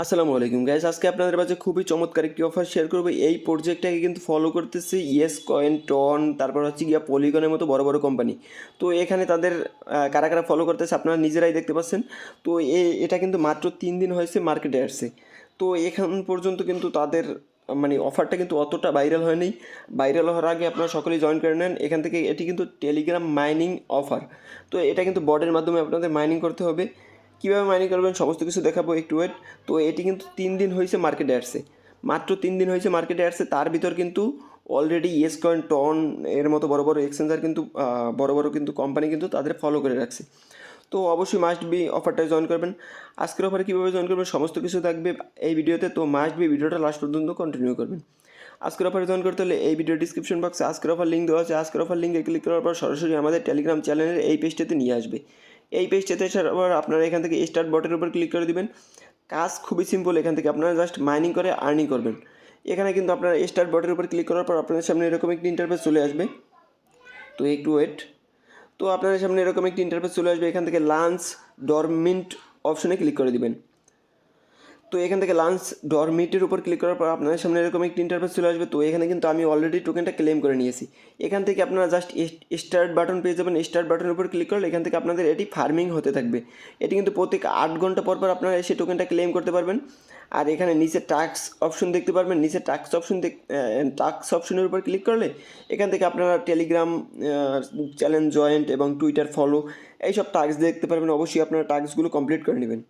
আসসালামু আলাইকুম গাইস, আজকে আপনাদের মাঝে খুবই চমৎকার একটি অফার শেয়ার করবো। এই প্রজেক্টটাকে কিন্তু ফলো করতেছে ইয়েস কয়েন, টন, তারপর হচ্ছে গিয়া পলিগনের মতো বড় বড় কোম্পানি। তো এখানে তাদের কারা কারা ফলো করতেছে আপনারা নিজেরাই দেখতে পাচ্ছেন। তো এটা কিন্তু মাত্র 3 দিন হয়েছে মার্কেটে আসছে। তো এখন পর্যন্ত কিন্তু তাদের মানে অফারটা কিন্তু অতটা ভাইরাল হয়নি। ভাইরাল হওয়ার আগে আপনারা সকলেই জয়েন করে নেন এখান থেকে। এটি কিন্তু টেলিগ্রাম মাইনিং অফার। তো এটা কিন্তু বটের মাধ্যমে আপনাদের মাইনিং করতে হবে। কীভাবে মাইনিং করবেন সমস্ত কিছু দেখাবো, একটু ওয়েট। তো এটি কিন্তু 3 দিন হয়েছে মার্কেটে আসছে, মাত্র 3 দিন হয়েছে মার্কেটে আসছে। তার ভিতর কিন্তু অলরেডি ইয়েস কয়েন, টন এর মতো বড় বড় এক্সচেঞ্জার কিন্তু বড় বড় কিন্তু কোম্পানি কিন্তু তাদের ফলো করে রাখছে। তো অবশ্যই মাস্ট বি অফারটায় জয়েন করবেন। আজকের অফারে কীভাবে জয়েন করবেন সমস্ত কিছু থাকবে এই ভিডিওতে। তো মাস্ট বি ভিডিওটা লাস্ট পর্যন্ত কন্টিনিউ করবেন। আজকের অফারে জয়েন করতে হলে এই ভিডিও ডিসক্রিপশন বক্সে আজকের অফার লিঙ্ক দেওয়া আছে। আজকের অফার লিঙ্কে ক্লিক করার পর সরাসরি আমাদের টেলিগ্রাম চ্যানেলের এই পেজটাতে নিয়ে আসবে। এই পেজটাতে আসার পর আপনারা এখান থেকে স্টার্ট বটের উপর ক্লিক করে দিবেন। কাজ খুবই সিম্পল, এখান থেকে আপনারা জাস্ট মাইনিং করে আর্নিং করবেন। এখানে কিন্তু আপনারা স্টার্ট বটের উপর ক্লিক করার পর আপনাদের সামনে এরকম একটি ইন্টারফেস চলে আসবে। তো একটু ওয়েট। তো আপনাদের সামনে এরকম একটি ইন্টারফেস চলে আসবে। এখান থেকে লাঞ্চ ডরমিন্ট অপশনে ক্লিক করে দিবেন। তো এখান থেকে লাঞ্চ ডরমিটের উপর ক্লিক করার পর আপনাদের সামনে এরকম একটি ইন্টারফেস চলে আসবে। তো এখানে কিন্তু আমি অলরেডি টোকেনটা ক্লেম করে নিয়েছি। এখান থেকে আপনারা জাস্ট স্টার্ট বাটন পেয়ে যাবেন। স্টার্ট বাটনের উপর ক্লিক করলে এখান থেকে আপনাদের এটি ফার্মিং হতে থাকবে। এটি কিন্তু প্রত্যেক 8 ঘন্টা পর পর আপনারা এসে টোকেনটা ক্লেম করতে পারবেন। আর এখানে নিচে টাস্ক অপশন দেখতে পারবেন। নিচে টাস্ক অপশনের উপর ক্লিক করলে এখান থেকে আপনারা টেলিগ্রাম চ্যানেল জয়েন্ট এবং টুইটার ফলো এইসব টাস্ক দেখতে পারবেন। অবশ্যই আপনারা টাস্কগুলো কমপ্লিট করে নেবেন।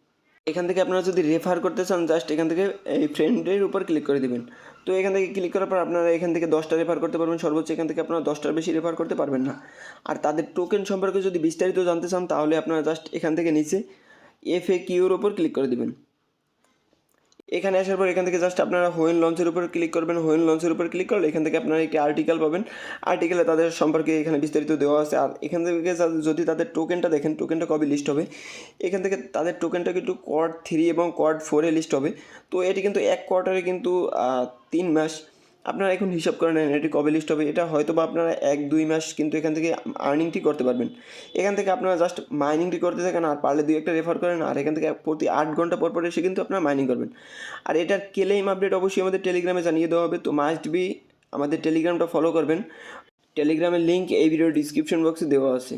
এখান থেকে আপনারা যদি রেফার করতে চান জাস্ট এখান থেকে এই ফ্রেন্ডের উপর ক্লিক করে দেবেন। তো এখান থেকে ক্লিক করার পর আপনারা এখান থেকে 10টা রেফার করতে পারবেন সর্বোচ্চ। এখান থেকে আপনারা 10টার বেশি রেফার করতে পারবেন না। আর তাদের টোকেন সম্পর্কে যদি বিস্তারিত জানতে চান তাহলে আপনারা জাস্ট এখান থেকে নিচে FAQর ওপর ক্লিক করে দেবেন। এখানে আসার পর এখান থেকে জাস্ট আপনারা হোয়েন লঞ্চের উপর ক্লিক করবেন। হোয়েন লঞ্চের উপর ক্লিক করলে এখান থেকে আপনারা একটি আর্টিকেল পাবেন। আর্টিকেলে তাদের সম্পর্কে এখানে বিস্তারিত দেওয়া আছে। আর এখান থেকে যদি তাদের টোকেনটা দেখেন, টোকেনটা কবে লিস্ট হবে, এখান থেকে তাদের টোকেনটা কিন্তু কোয়ার্টার 3 এবং কোয়ার্টার 4-এ লিস্ট হবে। তো এটি কিন্তু এক কোয়ার্টারে কিন্তু 3 মাস। আপনারা এখন হিসাব করে নেন এটি কবে লিস্ট হবে। এটা হয়তো বা আপনারা 1-2 মাস কিন্তু এখান থেকে আর্নিংটি করতে পারবেন। এখান থেকে আপনারা জাস্ট মাইনিংটি করতে থাকেন আর পারলে 2-1টা রেফার করেন। আর এখান থেকে প্রতি 8 ঘন্টা পর পর এসে কিন্তু আপনারা মাইনিং করবেন। আর এটার ক্লেম আপডেট অবশ্যই আমাদের টেলিগ্রামে জানিয়ে দেওয়া হবে। তো মাস্ট বি আমাদের টেলিগ্রামটা ফলো করবেন। টেলিগ্রামের লিঙ্ক এই ভিডিওর ডিসক্রিপশন বক্সে দেওয়া আছে।